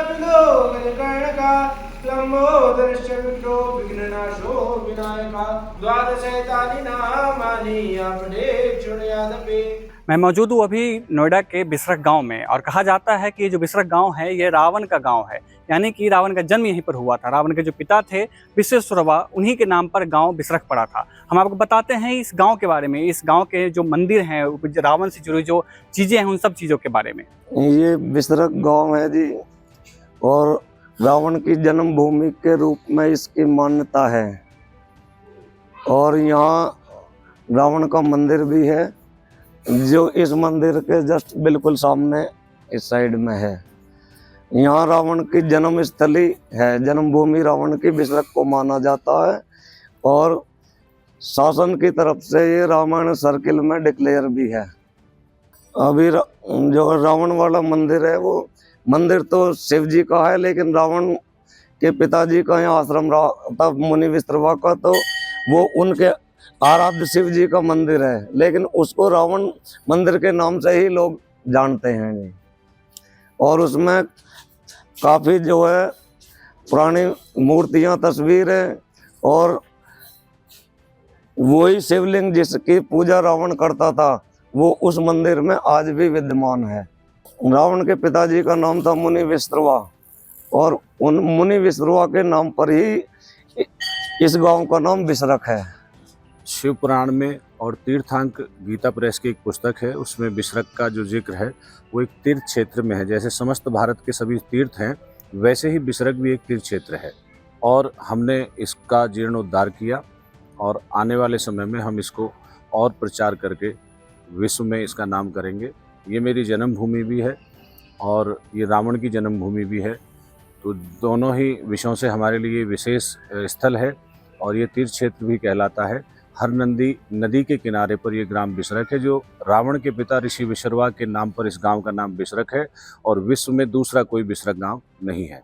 कर्णका लंबोदरश्च विष्णो विघ्ननाशो विनायका द्वादशैतानि नामानि आपने चुनयादपि। मैं मौजूद हूँ अभी नोएडा के बिसरख गांव में और कहा जाता है कि ये जो बिसरख गांव है ये रावण का गांव है, यानी कि रावण का जन्म यहीं पर हुआ था। रावण के जो पिता थे विश्वेश्वरवा, उन्हीं के नाम पर गांव बिसरख पड़ा था। हम आपको बताते हैं इस गांव के बारे में, इस गांव के जो मंदिर हैं, रावण से जुड़ी जो चीज़ें हैं, उन सब चीज़ों के बारे में। ये बिसरख गांव है जी, और रावण की जन्मभूमि के रूप में इसकी मान्यता है। और यहाँ रावण का मंदिर भी है, जो इस मंदिर के जस्ट बिल्कुल सामने इस साइड में है। यहाँ रावण की जन्म स्थली है, जन्मभूमि रावण की बिसरख को माना जाता है। और शासन की तरफ से ये रामायण सर्किल में डिक्लेयर भी है। अभी जो रावण वाला मंदिर है, वो मंदिर तो शिव जी का है, लेकिन रावण के पिताजी का यहाँ आश्रम था मुनि विश्रवा का, तो वो उनके आराध्य शिव जी का मंदिर है, लेकिन उसको रावण मंदिर के नाम से ही लोग जानते हैं जी। और उसमें काफ़ी जो है पुरानी मूर्तियाँ, तस्वीरें, और वही शिवलिंग जिसकी पूजा रावण करता था वो उस मंदिर में आज भी विद्यमान है। रावण के पिताजी का नाम था मुनि विश्रवा, और उन मुनि विश्रवा के नाम पर ही इस गांव का नाम बिसरख है। शिव पुराण में और तीर्थांक गीता प्रेस की एक पुस्तक है, उसमें बिसरख का जो जिक्र है वो एक तीर्थ क्षेत्र में है। जैसे समस्त भारत के सभी तीर्थ हैं, वैसे ही बिसरख भी एक तीर्थ क्षेत्र है। और हमने इसका जीर्णोद्धार किया, और आने वाले समय में हम इसको और प्रचार करके विश्व में इसका नाम करेंगे। ये मेरी जन्मभूमि भी है और ये रावण की जन्मभूमि भी है, तो दोनों ही विषयों से हमारे लिए विशेष स्थल है। और ये तीर्थ क्षेत्र भी कहलाता है। हरनंदी नदी के किनारे पर ये ग्राम बिसरख है, जो रावण के पिता ऋषि विश्रवा के नाम पर इस गांव का नाम बिसरख है, और विश्व में दूसरा कोई बिसरख गांव नहीं है।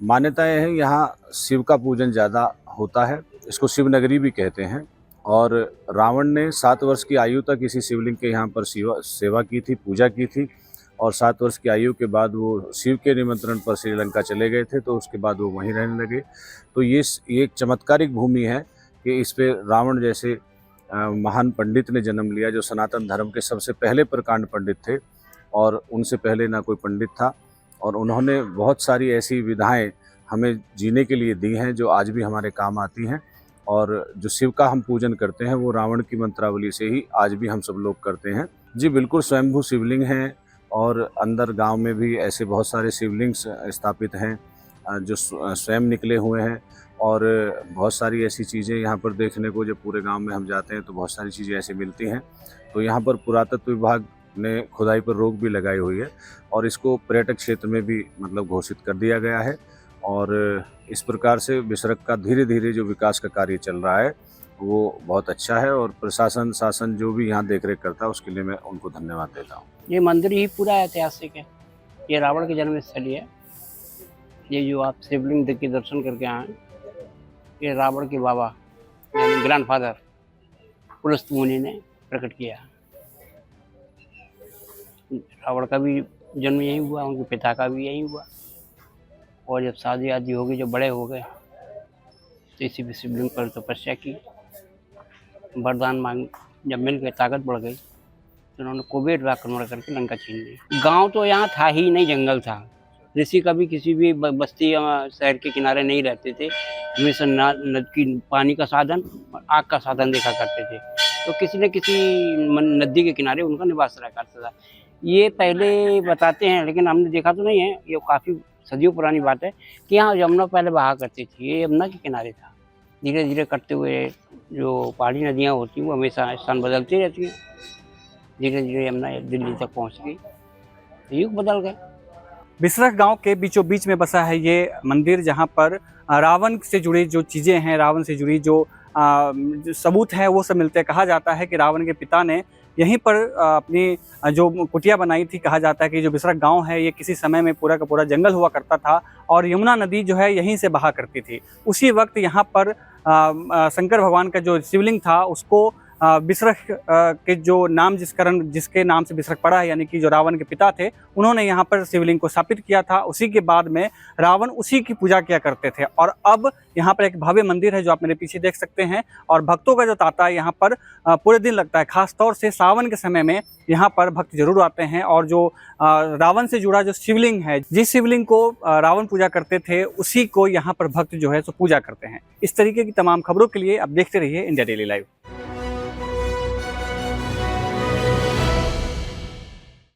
मान्यताएं हैं, यहाँ शिव का पूजन ज़्यादा होता है, इसको शिव नगरी भी कहते हैं। और रावण ने 7 वर्ष की आयु तक इसी शिवलिंग के यहाँ पर सेवा की थी, पूजा की थी। और 7 वर्ष की आयु के बाद वो शिव के निमंत्रण पर श्रीलंका चले गए थे, तो उसके बाद वो वहीं रहने लगे। तो ये एक चमत्कारिक भूमि है कि इस पे रावण जैसे महान पंडित ने जन्म लिया, जो सनातन धर्म के सबसे पहले प्रकांड पंडित थे, और उनसे पहले ना कोई पंडित था। और उन्होंने बहुत सारी ऐसी विधाएं हमें जीने के लिए दी हैं, जो आज भी हमारे काम आती हैं। और जो शिव का हम पूजन करते हैं वो रावण की मंत्रावली से ही आज भी हम सब लोग करते हैं जी। बिल्कुल स्वयंभू शिवलिंग हैं, और अंदर गांव में भी ऐसे बहुत सारे शिवलिंग स्थापित हैं जो स्वयं निकले हुए हैं। और बहुत सारी ऐसी चीज़ें यहाँ पर देखने को, जब पूरे गांव में हम जाते हैं तो बहुत सारी चीज़ें ऐसी मिलती हैं। तो यहाँ पर पुरातत्व विभाग ने खुदाई पर रोक भी लगाई हुई है, और इसको पर्यटक क्षेत्र में भी मतलब घोषित कर दिया गया है। और इस प्रकार से बिसरख का धीरे धीरे जो विकास का कार्य चल रहा है वो बहुत अच्छा है। और प्रशासन, शासन जो भी यहाँ देख रेख करता है, उसके लिए मैं उनको धन्यवाद देता हूँ। ये मंदिर ही पूरा ऐतिहासिक है। ये रावण की जन्मस्थली है। ये जो आप शिवलिंग देख के दर्शन करके आए, ये रावण के बाबा यानी ग्रैंडफादर पुलस्त मुनि ने प्रकट किया। रावण का भी जन्म यहीं हुआ, उनके पिता का भी यहीं हुआ। और जब शादी आदि हो गई, जब बड़े हो गए, तो इसी शिवलिंग पर तपस्या की, वरदान मांग। जब मिल गए, ताकत बढ़ गई, तो उन्होंने कुबेर आक्रमण करके लंका छीन ली। गांव तो यहाँ था ही नहीं, जंगल था। ऋषि कभी किसी भी बस्ती या शहर के किनारे नहीं रहते थे। हमेशा नदी पानी का साधन और आग का साधन देखा करते थे, तो किसी न किसी नदी के किनारे उनका निवास रहा करता था। ये पहले बताते हैं, लेकिन हमने देखा तो नहीं है। ये काफ़ी सदियों पुरानी बात है कि यहाँ यमुना पहले बहा करती थी। ये यमुना के किनारे था। धीरे धीरे करते हुए जो पहाड़ी नदियाँ होती हैं वो हमेशा स्थान बदलती रहती हैं। धीरे धीरे यमुना दिल्ली तक पहुँच गई, युग बदल गए। बिसरख गांव के बीचों बीच में बसा है ये मंदिर, जहां पर रावण से जुड़ी जो चीज़ें हैं, रावण से जुड़ी जो सबूत है वो सब मिलते हैं। कहा जाता है कि रावण के पिता ने यहीं पर अपनी जो कुटिया बनाई थी। कहा जाता है कि जो बिसरख गांव है ये किसी समय में पूरा का पूरा जंगल हुआ करता था, और यमुना नदी जो है यहीं से बहा करती थी। उसी वक्त यहाँ पर शंकर भगवान का जो शिवलिंग था उसको बिसरख के जो नाम जिसके नाम से बिसरख पड़ा है, यानी कि जो रावण के पिता थे, उन्होंने यहाँ पर शिवलिंग को स्थापित किया था। उसी के बाद में रावण उसी की पूजा किया करते थे। और अब यहाँ पर एक भव्य मंदिर है जो आप मेरे पीछे देख सकते हैं, और भक्तों का जो तांता है यहाँ पर पूरे दिन लगता है। खास तौर से सावन के समय में यहाँ पर भक्त जरूर आते हैं, और जो रावण से जुड़ा जो शिवलिंग है, जिस शिवलिंग को रावण पूजा करते थे, उसी को यहाँ पर भक्त जो है सो पूजा करते हैं। इस तरीके की तमाम खबरों के लिए आप देखते रहिए इंडिया डेली लाइव।